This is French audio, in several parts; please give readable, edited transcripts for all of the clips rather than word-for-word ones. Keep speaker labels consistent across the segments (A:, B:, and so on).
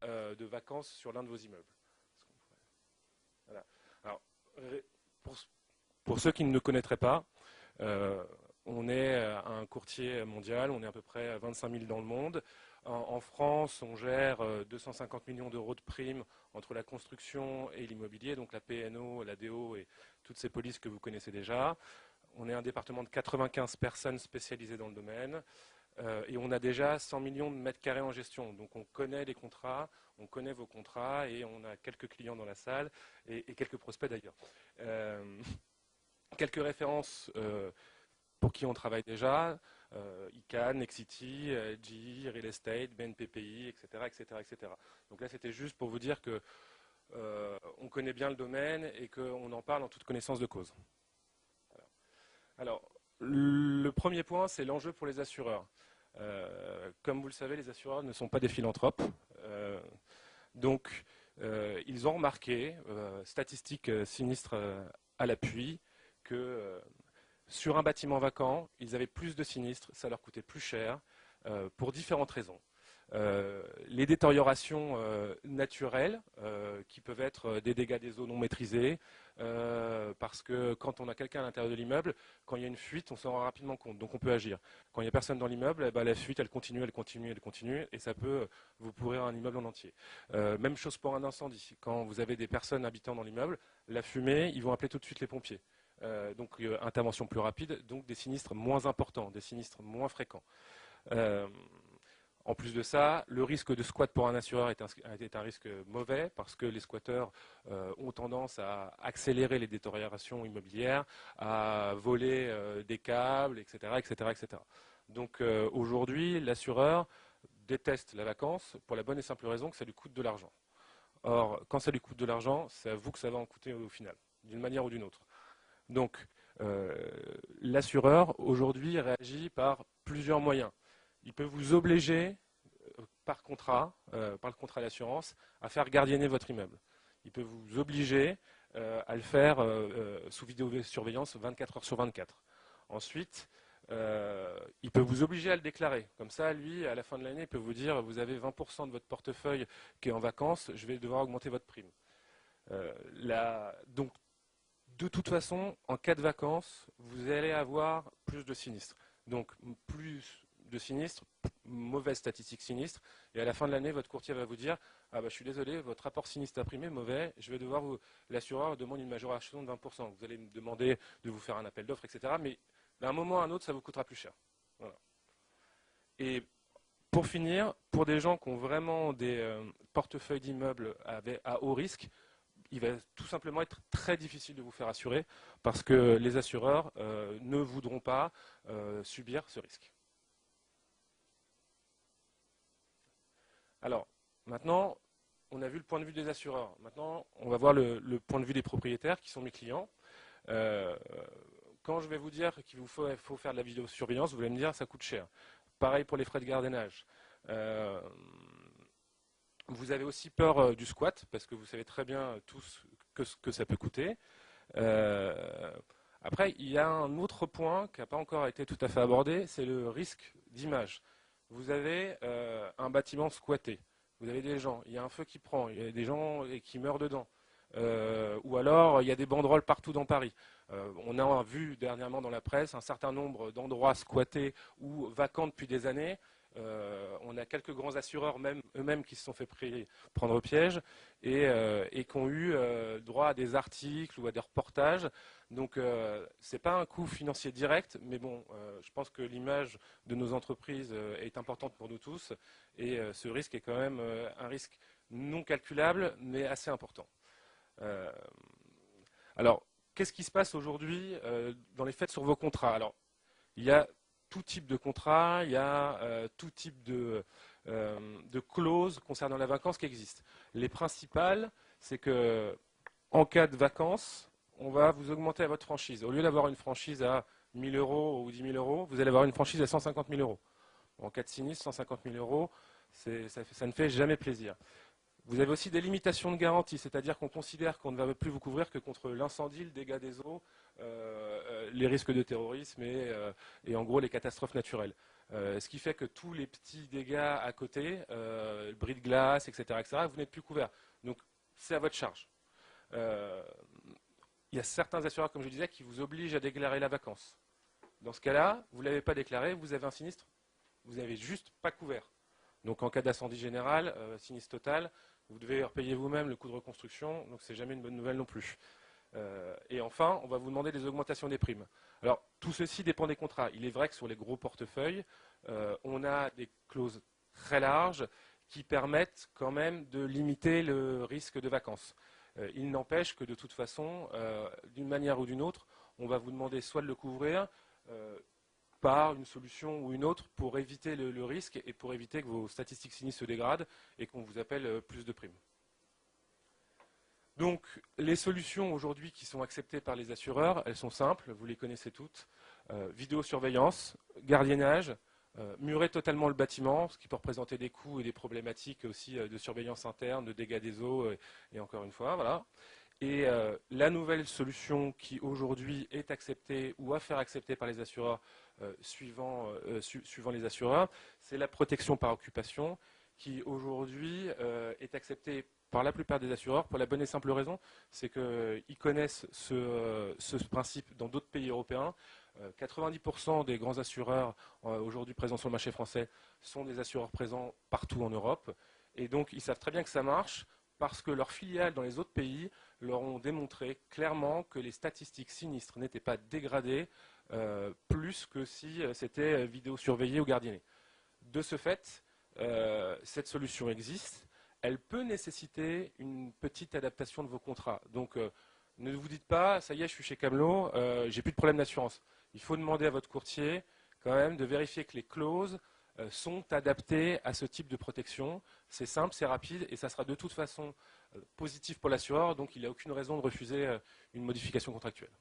A: de vacances sur l'un de vos immeubles. Voilà. Alors, pour, pour ceux qui ne le connaîtraient pas, euh, on est un courtier mondial, on est à peu près à 25 000 dans le monde. En France, on gère 250 millions d'euros de primes entre la construction et l'immobilier, donc la PNO, la DO et toutes ces polices que vous connaissez déjà. On est un département de 95 personnes spécialisées dans le domaine. Et on a déjà 100 millions de mètres carrés en gestion. Donc on connaît les contrats, on connaît vos contrats et on a quelques clients dans la salle et quelques prospects d'ailleurs. Quelques références pour qui on travaille déjà, ICANN, Nexity, GE, Real Estate, BNPPI, etc., etc., etc. Donc là, c'était juste pour vous dire que on connaît bien le domaine et qu'on en parle en toute connaissance de cause. Alors, le premier point, c'est l'enjeu pour les assureurs. Comme vous le savez, les assureurs ne sont pas des philanthropes. Donc, ils ont remarqué, statistiques sinistres à l'appui, que sur un bâtiment vacant, ils avaient plus de sinistres, ça leur coûtait plus cher, pour différentes raisons. Les détériorations naturelles, qui peuvent être des dégâts des eaux non maîtrisés, parce que quand on a quelqu'un à l'intérieur de l'immeuble, quand il y a une fuite, on s'en rend rapidement compte, donc on peut agir. Quand il n'y a personne dans l'immeuble, eh ben, la fuite, elle continue, elle continue, elle continue, et ça peut vous pourrir un immeuble en entier. Même chose pour un incendie. Quand vous avez des personnes habitant dans l'immeuble, la fumée, ils vont appeler tout de suite les pompiers. Donc intervention plus rapide, donc des sinistres moins importants, des sinistres moins fréquents. En plus de ça, le risque de squat pour un assureur est un risque mauvais parce que les squatteurs ont tendance à accélérer les détériorations immobilières, à voler des câbles, etc., etc., etc. Donc aujourd'hui, l'assureur déteste la vacance pour la bonne et simple raison que ça lui coûte de l'argent. Or, quand ça lui coûte de l'argent, c'est à vous que ça va en coûter au final, d'une manière ou d'une autre. Donc, l'assureur, aujourd'hui, réagit par plusieurs moyens. Il peut vous obliger, par contrat, par le contrat d'assurance, à faire gardienner votre immeuble. Il peut vous obliger à le faire sous vidéosurveillance 24 heures sur 24. Ensuite, il peut vous obliger à le déclarer. Comme ça, lui, à la fin de l'année, il peut vous dire, vous avez 20% de votre portefeuille qui est en vacances, je vais devoir augmenter votre prime. Donc, de toute façon, en cas de vacances, vous allez avoir plus de sinistres. Donc, plus de sinistres, mauvaise statistique sinistre, et à la fin de l'année, votre courtier va vous dire « Ah bah, je suis désolé, votre rapport sinistre imprimé est mauvais, je vais devoir vous... » L'assureur demande une majoration de 20%. Vous allez me demander de vous faire un appel d'offres, etc. Mais d'un moment à un autre, ça vous coûtera plus cher. Voilà. Et pour finir, pour des gens qui ont vraiment des portefeuilles d'immeubles à haut risque, il va tout simplement être très difficile de vous faire assurer parce que les assureurs ne voudront pas subir ce risque. Alors, maintenant, on a vu le point de vue des assureurs. Maintenant, on va voir le point de vue des propriétaires qui sont mes clients. Quand je vais vous dire qu'il vous faut faire de la vidéosurveillance, vous allez me dire que ça coûte cher. Pareil pour les frais de gardiennage. Vous avez aussi peur du squat, parce que vous savez très bien tous que ça peut coûter. Après, il y a un autre point qui n'a pas encore été tout à fait abordé, c'est le risque d'image. Vous avez un bâtiment squatté, vous avez des gens, il y a un feu qui prend, il y a des gens qui meurent dedans. Ou alors, il y a des banderoles partout dans Paris. On a vu dernièrement dans la presse un certain nombre d'endroits squattés ou vacants depuis des années. On a quelques grands assureurs eux-mêmes qui se sont fait prendre au piège et qui ont eu droit à des articles ou à des reportages. Donc ce n'est pas un coût financier direct, mais bon, je pense que l'image de nos entreprises est importante pour nous tous et ce risque est quand même un risque non calculable, mais assez important. Alors, qu'est-ce qui se passe aujourd'hui dans les faits sur vos contrats? Alors, il y a tout type de contrat, il y a tout type de clauses concernant la vacance qui existent. Les principales, c'est que en cas de vacances, on va vous augmenter à votre franchise. Au lieu d'avoir une franchise à 1 000 euros ou 10 000 euros, vous allez avoir une franchise à 150 000 euros. En cas de sinistre, 150 000 euros, ça ne fait jamais plaisir. Vous avez aussi des limitations de garantie, c'est-à-dire qu'on considère qu'on ne va plus vous couvrir que contre l'incendie, le dégât des eaux, les risques de terrorisme et en gros les catastrophes naturelles. Ce qui fait que tous les petits dégâts à côté, le bris de glace, etc., vous n'êtes plus couvert. Donc c'est à votre charge. Il y a certains assureurs, comme je disais, qui vous obligent à déclarer la vacance. Dans ce cas-là, vous ne l'avez pas déclaré, vous avez un sinistre, vous n'avez juste pas couvert. Donc en cas d'incendie général, sinistre total, vous devez repayer vous-même le coût de reconstruction, donc c'est jamais une bonne nouvelle non plus. Et enfin, on va vous demander des augmentations des primes. Alors tout ceci dépend des contrats. Il est vrai que sur les gros portefeuilles, on a des clauses très larges qui permettent quand même de limiter le risque de vacances. Il n'empêche que de toute façon, d'une manière ou d'une autre, on va vous demander soit de le couvrir par une solution ou une autre pour éviter le risque et pour éviter que vos statistiques sinistres se dégradent et qu'on vous appelle plus de primes. Donc, les solutions aujourd'hui qui sont acceptées par les assureurs, elles sont simples, vous les connaissez toutes. Vidéosurveillance, gardiennage, murer totalement le bâtiment, ce qui peut représenter des coûts et des problématiques aussi de surveillance interne, de dégâts des eaux, et encore une fois, voilà. Et la nouvelle solution qui aujourd'hui est acceptée ou à faire accepter par les assureurs suivant les assureurs, c'est la protection par occupation qui aujourd'hui est acceptée par la plupart des assureurs pour la bonne et simple raison, c'est qu'ils connaissent ce principe dans d'autres pays européens. 90% des grands assureurs aujourd'hui présents sur le marché français sont des assureurs présents partout en Europe. Et donc, ils savent très bien que ça marche parce que leurs filiales dans les autres pays leur ont démontré clairement que les statistiques sinistres n'étaient pas dégradées plus que si c'était vidéosurveillé ou gardienné. De ce fait, cette solution existe. Elle peut nécessiter une petite adaptation de vos contrats. Donc, ne vous dites pas, ça y est, je suis chez Camelot, j'ai plus de problème d'assurance. Il faut demander à votre courtier quand même de vérifier que les clauses sont adaptées à ce type de protection. C'est simple, c'est rapide et ça sera de toute façon positif pour l'assureur, donc il n'y a aucune raison de refuser une modification contractuelle.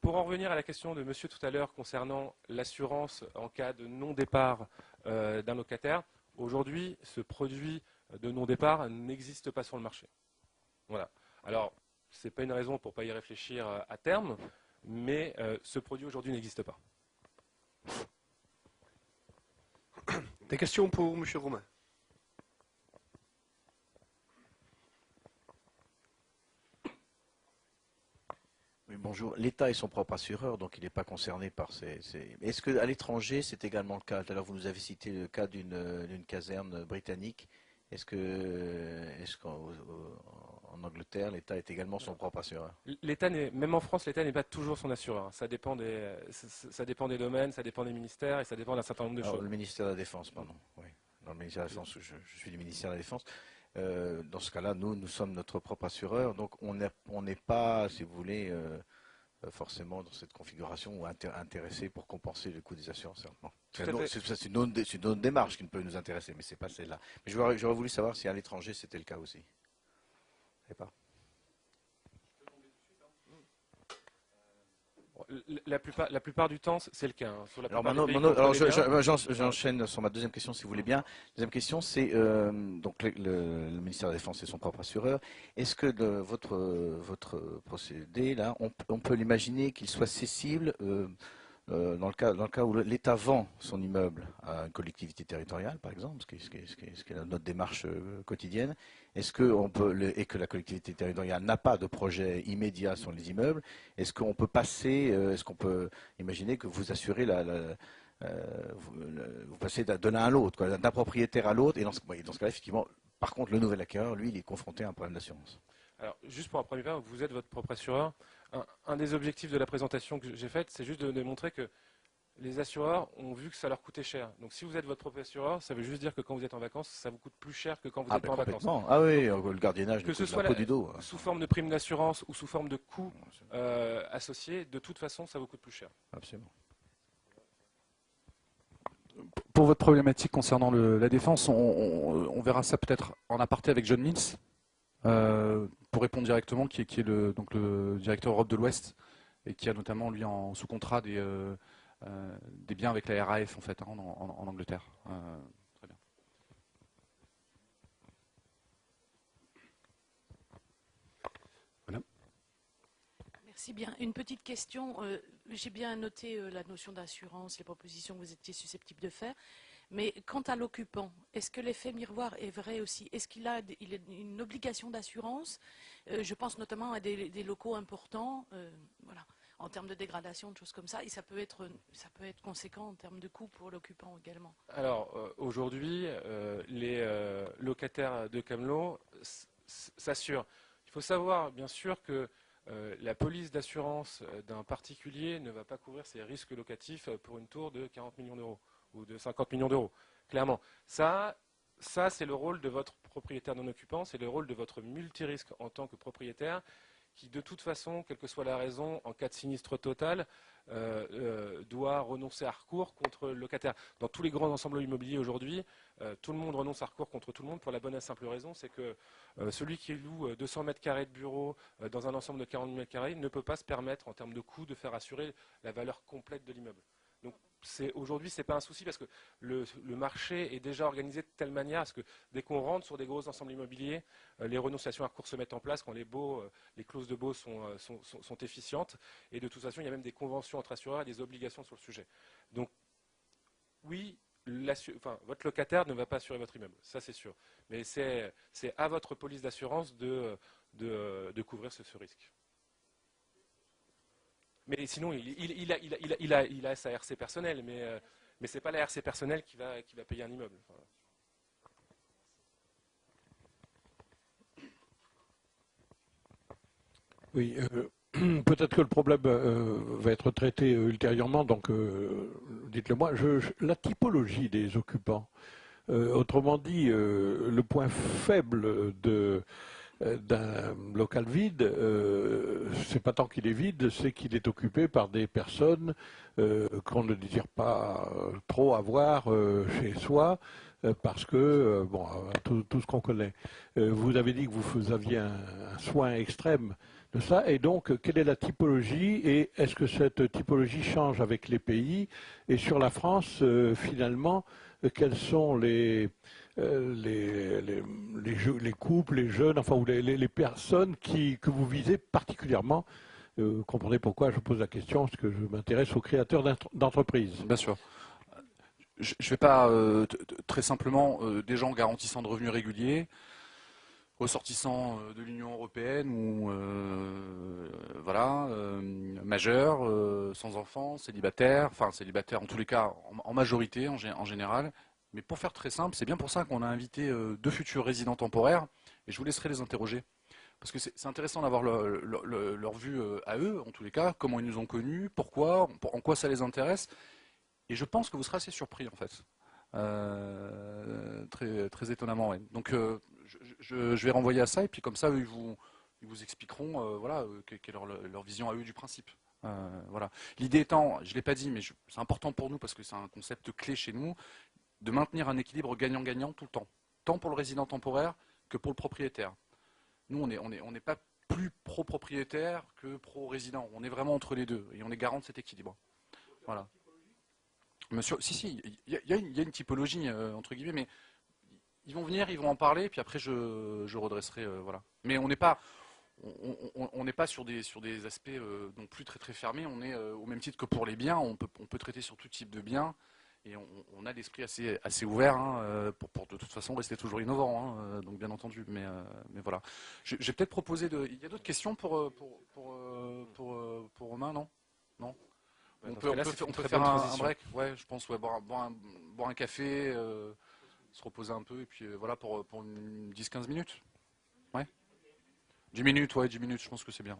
A: Pour en revenir à la question de monsieur tout à l'heure concernant l'assurance en cas de non-départ d'un locataire, aujourd'hui, ce produit de non-départ n'existe pas sur le marché. Voilà. Alors, ce n'est pas une raison pour ne pas y réfléchir à terme, mais ce produit aujourd'hui n'existe pas.
B: Des questions pour M. Romain?
C: Oui, bonjour. L'État est son propre assureur, donc il n'est pas concerné par ces... Est-ce qu'à l'étranger, c'est également le cas? Tout à l'heure, vous nous avez cité le cas d'une caserne britannique. Est-ce qu'en Angleterre, l'État est également son propre assureur?
A: L'État, même en France, l'État n'est pas toujours son assureur. Ça dépend des domaines, ça dépend des ministères et ça dépend d'un certain nombre de choses.
C: Le ministère de la Défense, pardon. Oui. Dans le ministère de la Défense, je suis du ministère de la Défense. Dans ce cas-là, nous sommes notre propre assureur, donc on n'est pas, si vous voulez, forcément dans cette configuration ou intéressé pour compenser le coût des assurances. C'est une autre démarche qui ne peut nous intéresser, mais c'est pas celle-là. Mais j'aurais voulu savoir si à l'étranger c'était le cas aussi. Je sais pas.
A: La plupart du temps, c'est le cas. Hein. Sur la
C: j'enchaîne sur ma deuxième question, si vous voulez bien. Deuxième question, c'est donc le ministère de la Défense est son propre assureur. Est-ce que votre procédé là, on peut l'imaginer qu'il soit cessible dans le cas où l'État vend son immeuble à une collectivité territoriale, par exemple, ce qui est notre démarche quotidienne, est-ce qu'on peut, et que la collectivité territoriale n'a pas de projet immédiat sur les immeubles, est-ce qu'on peut imaginer que vous assurez vous passez de l'un à l'autre, d'un propriétaire à l'autre, et dans ce cas-là, effectivement, par contre, le nouvel acquéreur, lui, il est confronté à un problème d'assurance.
A: Alors, juste pour un premier point, vous êtes votre propre assureur. Un des objectifs de la présentation que j'ai faite, c'est juste de démontrer que les assureurs ont vu que ça leur coûtait cher. Donc, si vous êtes votre propre assureur, ça veut juste dire que quand vous êtes en vacances, ça vous coûte plus cher que quand vous n'êtes pas en vacances.
C: Ah oui, donc, le gardiennage,
A: que ce soit
C: la peau du dos.
A: Sous forme de prime d'assurance ou sous forme de coûts associés, de toute façon, ça vous coûte plus cher.
C: Absolument.
D: Pour votre problématique concernant la défense, on verra ça peut-être en aparté avec John Mills, pour répondre directement, qui est le directeur Europe de l'Ouest, et qui a notamment, lui, en sous contrat des biens avec la RAF, en fait, en Angleterre. Très bien.
B: Voilà.
E: Merci bien. Une petite question. J'ai bien noté la notion d'assurance, les propositions que vous étiez susceptibles de faire. Mais quant à l'occupant, est-ce que l'effet miroir est vrai aussi? Est-ce qu'il a une obligation d'assurance? Je pense notamment à des locaux importants, voilà, en termes de dégradation, de choses comme ça. Et ça peut être conséquent en termes de coûts pour l'occupant également.
A: Alors, aujourd'hui, les locataires de Camelot s'assurent. Il faut savoir, bien sûr, que la police d'assurance d'un particulier ne va pas couvrir ses risques locatifs pour une tour de 40 millions d'euros ou de 50 millions d'euros. Clairement. Ça c'est le rôle de votre propriétaire non occupant, c'est le rôle de votre multirisque en tant que propriétaire qui, de toute façon, quelle que soit la raison, en cas de sinistre total, doit renoncer à recours contre le locataire. Dans tous les grands ensembles immobiliers aujourd'hui, tout le monde renonce à recours contre tout le monde pour la bonne et simple raison, c'est que celui qui loue 200 mètres carrés de bureau dans un ensemble de 40 mètres carrés ne peut pas se permettre, en termes de coûts, de faire assurer la valeur complète de l'immeuble. Donc aujourd'hui, ce n'est pas un souci parce que le marché est déjà organisé de telle manière à ce que dès qu'on rentre sur des gros ensembles immobiliers, les renonciations à recours se mettent en place quand les clauses de baux sont efficientes. Et de toute façon, il y a même des conventions entre assureurs et des obligations sur le sujet. Donc oui, votre locataire ne va pas assurer votre immeuble, ça c'est sûr. Mais c'est à votre police d'assurance de couvrir ce risque. Mais sinon, il a sa RC personnelle, mais ce n'est pas la RC personnelle qui va payer un immeuble. Enfin,
F: oui, peut-être que le problème va être traité ultérieurement, donc dites-le moi. La typologie des occupants, autrement dit, le point faible d'un local vide, c'est pas tant qu'il est vide, c'est qu'il est occupé par des personnes qu'on ne désire pas trop avoir chez soi, parce que, bon, tout ce qu'on connaît. Vous avez dit que vous aviez un soin extrême de ça, et donc, quelle est la typologie, et est-ce que cette typologie change avec les pays? Et sur la France, finalement, quels sont les couples, les jeunes, enfin, ou les personnes que vous visez particulièrement? Comprenez pourquoi je pose la question, parce que je m'intéresse aux créateurs d'entreprises.
D: Bien sûr. Je ne vais pas, très simplement, des gens garantissant de revenus réguliers, ressortissants de l'Union européenne ou voilà, majeurs, sans enfants, célibataires, enfin célibataires en tous les cas en majorité en général. Mais pour faire très simple, c'est bien pour ça qu'on a invité deux futurs résidents temporaires et je vous laisserai les interroger. Parce que c'est intéressant d'avoir leur vue à eux, en tous les cas, comment ils nous ont connus, pourquoi, en quoi ça les intéresse. Et je pense que vous serez assez surpris en fait. Très, très étonnamment, ouais. Donc je vais renvoyer à ça et puis comme ça eux, ils vous expliqueront voilà, quelle est leur vision à eux du principe. Voilà. L'idée étant, je ne l'ai pas dit, mais c'est important pour nous parce que c'est un concept clé chez nous, de maintenir un équilibre gagnant-gagnant tout le temps, tant pour le résident temporaire que pour le propriétaire. Nous, on n'est pas plus pro-propriétaire que pro-résident. On est vraiment entre les deux et on est garant de cet équilibre. Voilà. Monsieur, si, il y a une typologie, entre guillemets, mais ils vont venir, ils vont en parler, puis après je redresserai, voilà. Mais on n'est pas sur des aspects non plus très très fermés, on est au même titre que pour les biens, on peut traiter sur tout type de biens, et on a l'esprit assez ouvert, hein, pour de toute façon rester toujours innovant, hein, donc bien entendu, mais voilà. J'ai peut-être proposé il y a d'autres questions pour Romain, non? Non? On peut faire un break, ouais, je pense, ouais, boire un café, se reposer un peu, et puis voilà, pour une 10-15 minutes. Ouais. 10 minutes, ouais, 10 minutes, je pense que c'est bien.